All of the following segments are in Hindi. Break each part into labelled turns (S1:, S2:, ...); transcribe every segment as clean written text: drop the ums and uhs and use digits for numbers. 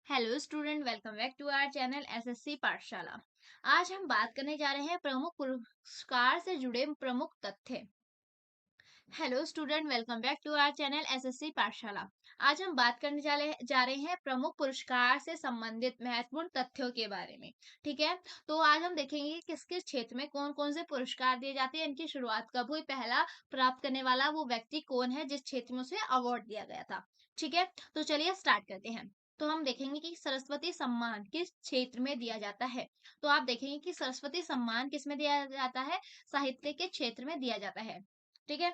S1: Hello student, welcome back to our channel SSC Pathshala. आज हम बात करने जा रहे हैं प्रमुख पुरस्कार से जुड़े प्रमुख तथ्य। Hello student, welcome back to our channel SSC Pathshala. आज हम बात करने जा रहे हैं प्रमुख पुरस्कार से संबंधित महत्वपूर्ण तथ्यों के बारे में। ठीक है, तो आज हम देखेंगे कि किस किस क्षेत्र में कौन कौन से पुरस्कार दिए जाते हैं, इनकी शुरुआत कब हुई, पहला प्राप्त करने वाला वो व्यक्ति कौन है जिस क्षेत्र में उसे अवार्ड दिया गया था। ठीक है, तो चलिए स्टार्ट करते हैं। तो हम देखेंगे कि सरस्वती सम्मान किस क्षेत्र में दिया जाता है। तो आप देखेंगे कि सरस्वती सम्मान किस में दिया जाता है, साहित्य के क्षेत्र में दिया जाता है। ठीक है,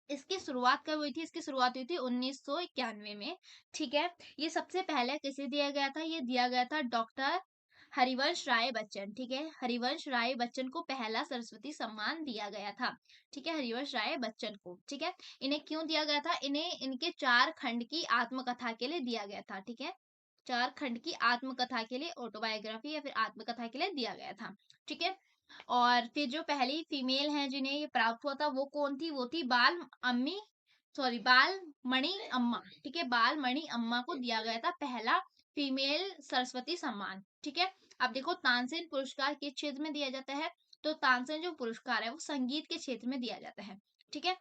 S1: इसकी शुरुआत कब हुई थी? इसकी शुरुआत हुई थी 1991 में। ठीक है, ये सबसे पहले किसे दिया गया था? ये दिया गया था डॉक्टर हरिवंश राय बच्चन। ठीक है, हरिवंश राय बच्चन को पहला सरस्वती सम्मान दिया गया था। ठीक है, हरिवंश राय बच्चन को। ठीक है, इन्हें क्यों दिया गया था? इन्हें इनके 4 खंड की आत्मकथा के लिए दिया गया था। ठीक है, 4 खंड की आत्मकथा के लिए, ऑटोबायोग्राफी या फिर आत्मकथा के लिए दिया गया था। ठीक है, और फिर जो पहली फीमेल हैं जिन्हें ये प्राप्त हुआ था वो कौन थी? वो थी बाल मणि अम्मा। ठीक है, बाल मणि अम्मा को दिया गया था पहला फीमेल सरस्वती सम्मान। ठीक है, अब देखो तानसेन पुरस्कार किस क्षेत्र में दिया जाता है? तो तानसेन जो पुरस्कार है वो संगीत के क्षेत्र में दिया जाता है। ठीक है,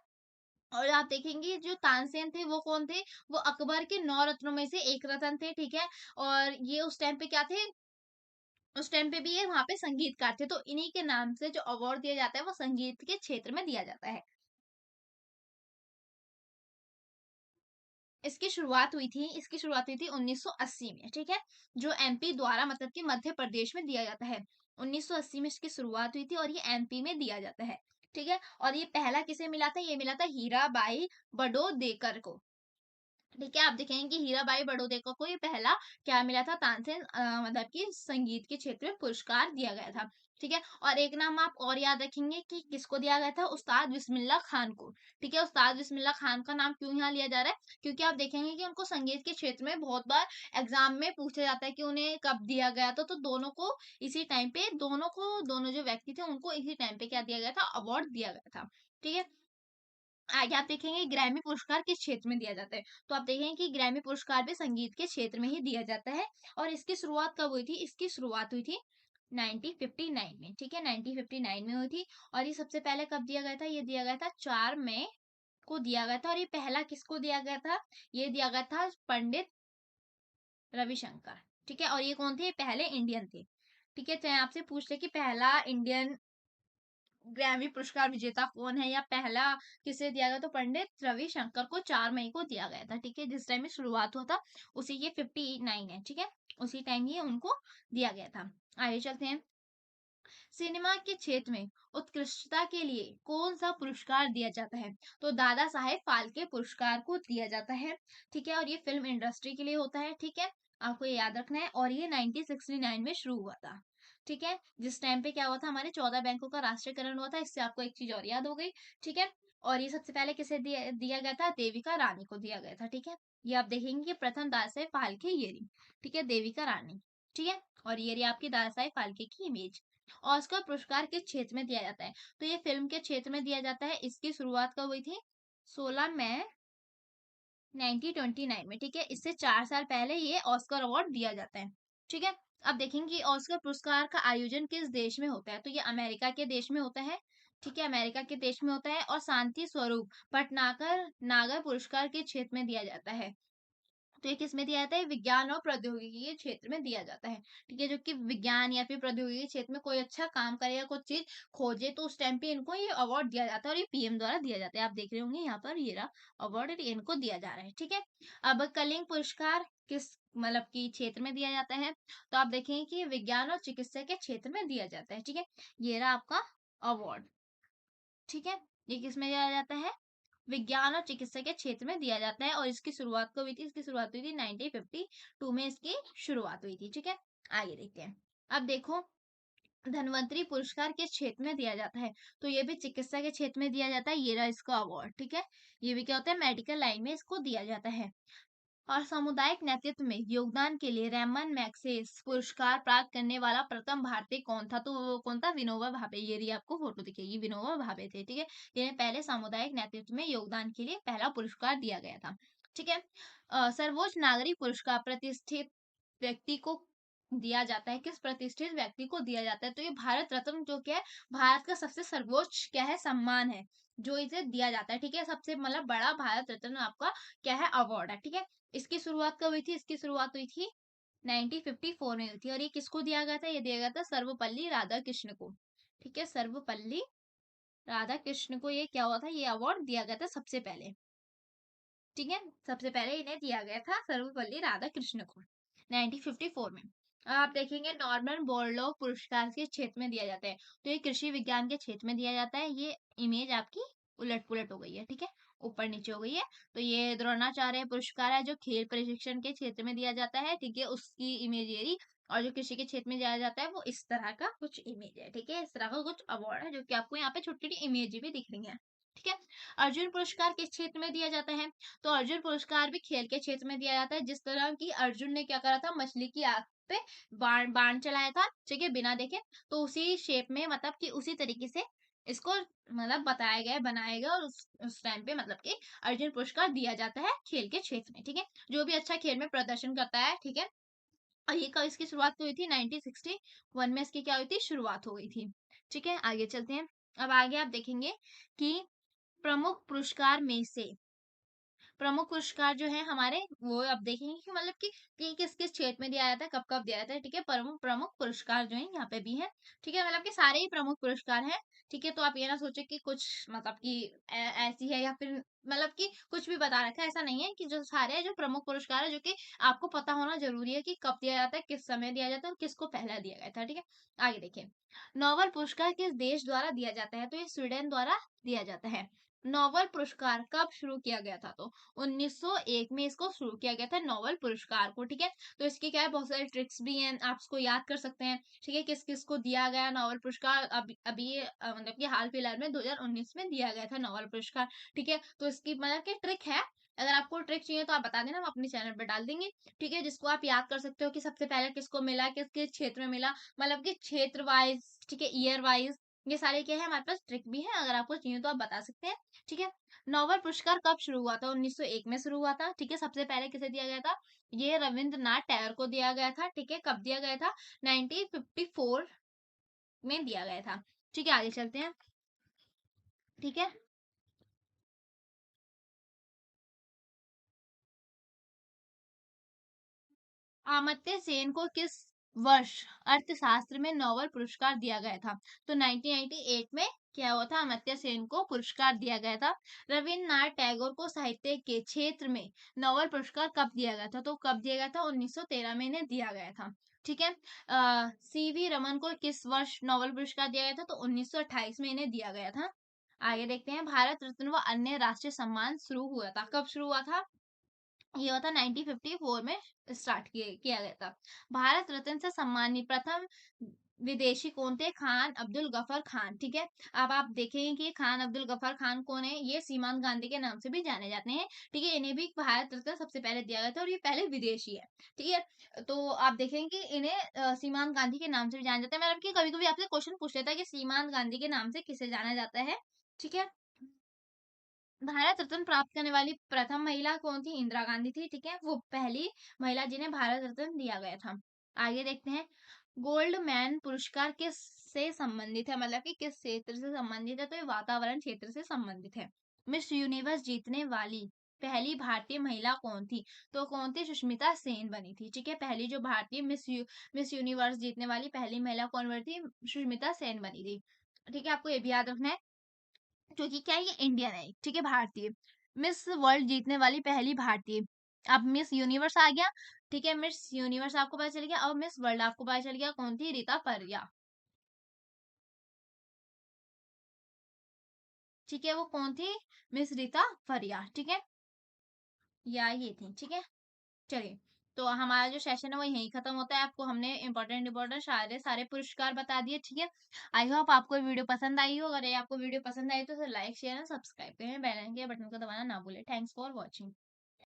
S1: और आप देखेंगे जो तानसेन थे वो कौन थे? वो अकबर के 9 रत्नों में से एक रत्न थे। ठीक है, और ये उस टाइम पे क्या थे? उस टाइम पे भी ये वहाँ पे संगीतकार थे, तो इन्हीं के नाम से जो अवार्ड दिया जाता है वो संगीत के क्षेत्र में दिया जाता है। इसकी शुरुआत हुई थी 1980 में। ठीक है, जो एमपी द्वारा मतलब कि मध्य प्रदेश में दिया जाता है। 1980 में इसकी शुरुआत हुई थी और ये एमपी में दिया जाता है। ठीक है, और ये पहला किसे मिला था? ये मिला था हीराबाई बड़ौदेकर को। ठीक है, आप देखेंगे कि हीराबाई बड़ौदेकर को ये पहला क्या मिला था? तानसेन मतलब कि संगीत के क्षेत्र में पुरस्कार दिया गया था। ठीक है, और एक नाम आप और याद रखेंगे कि किसको दिया गया था? उस्ताद बिस्मिल्लाह खान को। ठीक है, उस्ताद बिस्मिल्लाह खान का नाम क्यों यहाँ लिया जा रहा है? क्योंकि आप देखेंगे कि उनको संगीत के क्षेत्र में बहुत बार एग्जाम में पूछा जाता है कि उन्हें कब दिया गया था, तो दोनों को इसी टाइम पे दोनों जो व्यक्ति थे उनको इसी टाइम पे क्या दिया गया था? अवार्ड दिया गया था। ठीक है, आगे आप देखेंगे ग्रैमी पुरस्कार किस क्षेत्र में दिया जाता है। तो आप देखेंगे कि ग्रैमी पुरस्कार भी संगीत के क्षेत्र में ही दिया जाता है। और इसकी शुरुआत कब हुई थी? इसकी शुरुआत हुई थी 1959 में। ठीक है, 1959 में हुई थी। और ये सबसे पहले कब दिया गया था? ये दिया गया था 4 मई को दिया गया था। और ये पहला किसको दिया गया था? ये दिया गया था पंडित रविशंकर। ठीक है, और ये कौन थे? पहले इंडियन थे। ठीक है, चाहे आपसे पूछ ले कि पहला इंडियन ग्रैमी पुरस्कार विजेता कौन है या पहला किसे दिया गया, तो पंडित रविशंकर को 4 मई को दिया गया था। ठीक है, जिस टाइम में शुरुआत हुआ था उसी ये 59 है। ठीक है, उसी टाइम ये उनको दिया गया था। आगे चलते हैं। सिनेमा के क्षेत्र में उत्कृष्टता के लिए कौन सा पुरस्कार दिया जाता है? तो दादा साहेब फाल्के पुरस्कार को दिया जाता है। ठीक है, और ये फिल्म इंडस्ट्री के लिए होता है। ठीक है, आपको ये याद रखना है। और ये 1969 में शुरू हुआ था। ठीक है, जिस टाइम पे क्या हुआ था? हमारे 14 बैंकों का राष्ट्रीयकरण हुआ था। इससे आपको एक चीज और याद हो गई। ठीक है, और ये सबसे पहले किसे दिया गया था? देविका रानी को दिया गया था। ठीक है, ये आप देखेंगे कि प्रथम दादा साहेब फाल्के ये रही। ठीक है, देविका रानी। ठीक है, और ये रही आपकी दादा साहेब फाल्के की इमेज। ऑस्कर पुरस्कार किस क्षेत्र में दिया जाता है? तो ये फिल्म के क्षेत्र में दिया जाता है। इसकी शुरुआत कब हुई थी? 16 मई 1929 में। ठीक है, इससे 4 साल पहले ये ऑस्कर अवार्ड दिया जाता है। ठीक है, अब देखेंगे कि ऑस्कर पुरस्कार का आयोजन किस देश में होता है। तो ये अमेरिका के देश में होता है। ठीक है, अमेरिका के देश में होता है। और शांति स्वरूप भटनागर नागर पुरस्कार के क्षेत्र में दिया जाता है। तो ये किसमें दिया जाता है? विज्ञान और प्रौद्योगिकी के क्षेत्र में दिया जाता है। ठीक है, जो कि विज्ञान या फिर प्रौद्योगिकी के क्षेत्र में कोई अच्छा काम करे या कुछ चीज खोजे तो उस टाइम पे इनको ये अवार्ड दिया जाता है। और ये पीएम द्वारा दिया जाता है। आप देख रहे होंगे यहाँ पर ये रहा अवार्ड, इनको दिया जा रहा है। ठीक है, अब कलिंग पुरस्कार किस मतलब की क्षेत्र में दिया जाता है? तो आप देखेंगे कि विज्ञान और चिकित्सा के क्षेत्र में दिया जाता है। ठीक है, ये रहा आपका अवार्ड। ठीक है, ये किस में दिया जाता है? विज्ञान और चिकित्सा के क्षेत्र में दिया जाता है। और इसकी शुरुआत कब हुई थी? इसकी शुरुआत हुई थी 1952 में इसकी शुरुआत हुई थी। ठीक है, आगे देखते हैं। अब देखो, धन्वंतरी पुरस्कार किस क्षेत्र में दिया जाता है? तो ये भी चिकित्सा के क्षेत्र में दिया जाता है। ये रहा इसका अवार्ड। ठीक है, ये भी क्या होता है? मेडिकल लाइन में इसको दिया जाता है। और सामुदायिक नेतृत्व में योगदान के लिए रैमन मैग्सेसे पुरस्कार प्राप्त करने वाला प्रथम भारतीय कौन था? तो वो कौन था? विनोबा भावे। ये रही आपको फोटो दिखेगी, विनोबा भावे थे। ठीक है, जिन्हें पहले सामुदायिक नेतृत्व में योगदान के लिए पहला पुरस्कार दिया गया था। ठीक है, सर्वोच्च नागरिक पुरस्कार प्रतिष्ठित व्यक्ति को दिया जाता है, किस प्रतिष्ठित व्यक्ति को दिया जाता है? तो ये भारत रत्न जो क्या है, भारत का सबसे सर्वोच्च क्या है, सम्मान है, जो इसे दिया जाता है, ठीक है? सबसे मतलब बड़ा भारत रत्न आपका क्या है, अवार्ड है, ठीक है? इसकी शुरुआत कब हुई थी? इसकी शुरुआत हुई थी 1954 में हुई थी और ये किसको दिया गया था? ये दिया गया था सर्वपल्ली राधाकृष्ण को, ठीक है? सर्वपल्ली राधाकृष्ण को ये क्या हुआ था? ये अवार्ड दिया गया था सबसे पहले, ठीक है? सबसे पहले इन्हें दिया गया था सर्वपल्ली राधाकृष्ण को 1954 में। अब आप देखेंगे नॉर्मन बोरलॉग पुरस्कार के क्षेत्र में दिया जाता है। तो ये कृषि विज्ञान के क्षेत्र में दिया जाता है। ये इमेज आपकी उलट-पुलट हो गई है, ठीक है? ऊपर-नीचे हो गई है। तो ये द्रोणाचार्य पुरस्कार है जो खेल प्रशिक्षण के क्षेत्र में दिया जाता है, ठीक है? उसकी इमेज ये रही और जो कृषि के क्षेत्र में दिया जाता है वो इस तरह का कुछ इमेज है, ठीक है? इस तरह का कुछ अवार्ड है जो कि आपको यहाँ पे छोटी-छोटी इमेज भी दिख रही हैं, ठीक है? अर्जुन पुरस्कार किस क्षेत्र में दिया जाता है? तो अर्जुन पुरस्कार भी खेल के क्षेत्र में दिया जाता है जिस तरह की अर्जुन ने क्या करा था मछली की आंख पे बाण बाण चलाया था ठीक है बिना देखे तो उसी शेप में मतलब कि उसी तरीके से इसको मतलब बताया गया है बनाया गया और उस टाइम पे मतलब कि अर्जुन पुरस्कार दिया जाता है खेल के क्षेत्र में ठीक है जो भी अच्छा खेल में प्रदर्शन करता है ठीक है और ये कब इसकी शुरुआत हुई थी 1961 में इसकी क्या हुई थी शुरुआत हो गई थी ठीक है आगे चलते हैं अब आगे आप देखेंगे कि प्रमुख पुरस्कार में से प्रमुख पुरस्कार जो है हमारे वो अब देखेंगे कि मतलब कि किस-किस क्षेत्र में दिया जाता है, कब-कब दिया जाता है, ठीक है? प्रमुख प्रमुख पुरस्कार जो है यहाँ पे भी हैं, ठीक है? मतलब कि सारे ही प्रमुख पुरस्कार हैं, ठीक है? तो आप ये ना सोचें कि कुछ मतलब कि ऐसी है या फिर मतलब कि कुछ भी बता रखा है, ऐसा नहीं है कि जो सारे हैं जो प्रमुख पुरस्कार है जो कि आपको पता होना ज़रूरी है कि कब दिया जाता है, किस समय दिया जाता है और किसको पहला दिया गया था, ठीक है? आगे देखिए, नोबेल पुरस्कार किस देश द्वारा दिया जाता है? तो ये स्वीडन द्वारा दिया जाता है। नोबेल पुरस्कार कब शुरू किया गया था? तो 1901 में इसको शुरू किया गया था नोबेल पुरस्कार को, ठीक है? तो इसके क्या है बहुत सारे ट्रिक्स भी हैं, आप इसको याद कर सकते हैं, ठीक है? किस-किस को दिया गया नोबेल पुरस्कार अभी अभी मतलब कि हाल-फिलहाल में 2019 में दिया गया था नोबेल पुरस्कार, ठीक है? तो इसकी मतलब कि ट्रिक है, अगर आपको ट्रिक चाहिए तो आप बता देना, हम अपने चैनल पे डाल देंगे, ठीक है? जिसको आप याद कर सकते हो कि सबसे पहले किसको मिला, किस-किस क्षेत्र में मिला, मतलब कि क्षेत्र वाइज़, ठीक है? ईयर वाइज़ ये सारे क्या है हमारे पास ट्रिक भी है, अगर आपको चाहिए तो आप बता सकते हैं, ठीक है? नोबेल पुरस्कार कब शुरू हुआ था? 1901 में शुरू हुआ था, ठीक है? सबसे पहले किसे दिया गया था? ये रविंद्रनाथ टैगोर को दिया गया था, ठीक है? कब दिया गया था? 1954 में दिया गया था, ठीक है? आगे चलते हैं, ठीक है? अमर्त्य सेन को किस वर्ष अर्थशास्त्र में नोबेल पुरस्कार दिया गया था? तो 1998 में क्या हुआ था? अमर्त्य सेन को पुरस्कार दिया गया था। रविन्द्रनाथ टैगोर को साहित्य के क्षेत्र में नोबेल पुरस्कार कब दिया गया था? तो कब दिया गया था? 1913 में इन्हें दिया गया था। ठीक है सीवी रमन को किस वर्ष नोबेल पुरस्कार दिया गया था? तो 1928 में इन्हें दिया गया था। आगे देखते हैं भारत रत्न व अन्य राष्ट्रीय सम्मान शुरू हुआ था। कब शुरू हुआ था? ये हुआ था 1954 में स्टार्ट किया गया था। भारत रत्न से सम्मानित प्रथम विदेशी कौन थे? खान अब्दुल गफर खान, ठीक है? अब आप देखेंगे कि खान अब्दुल गफर खान कौन है? ये सीमांत गांधी के नाम से भी जाने जाते हैं, ठीक है? इन्हें भी भारत रत्न सबसे पहले दिया गया था और ये पहले विदेशी है, ठीक है? तो आप देखेंगे कि इन्हें सीमांत गांधी के नाम से भी जाना जाता है। मतलब कि कभी-कभी आपसे क्वेश्चन पूछ लेता है कि सीमांत गांधी के नाम से किसे जाना जाता है, ठीक है? भारत रत्न प्राप्त करने वाली प्रथम महिला कौन थी? इंदिरा गांधी थी, ठीक है? वो पहली महिला जिन्हें भारत रत्न दिया गया था। आगे देखते हैं, गोल्ड मैन पुरस्कार किस से संबंधित है? मतलब कि किस क्षेत्र से संबंधित है? तो ये वातावरण क्षेत्र से संबंधित है। मिस यूनिवर्स जीतने वाली पहली भारतीय महिला कौन थी? तो कौन थी? सुष्मिता सेन बनी थी, ठीक है? पहली जो भारतीय मिस यूनिवर्स जीतने वाली पहली महिला कौन बनी थी? सुष्मिता सेन बनी थी, ठीक है? आपको ये भी याद रखना है क्योंकि क्या है ये इंडियन है ठीक है भारतीय मिस वर्ल्ड जीतने वाली पहली भारतीय अब मिस यूनिवर्स आ गया ठीक है मिस यूनिवर्स आपको पता चल गया अब मिस वर्ल्ड आपको पता चल गया कौन थी रीता परिया ठीक है वो कौन थी मिस रीता फरिया ठीक है या ये थी ठीक है चलिए तो हमारा जो सेशन है वो यहीं खत्म होता है आपको हमने इंपॉर्टेंट इंपॉर्टेंट सारे सारे पुरस्कार बता दिए ठीक है आई होप आपको ये वीडियो पसंद आई हो अगर ये आपको वीडियो पसंद आई तो लाइक शेयर एंड सब्सक्राइब करें बेल आइकन के बटन को दबाना ना भूलें थैंक्स फॉर वॉचिंग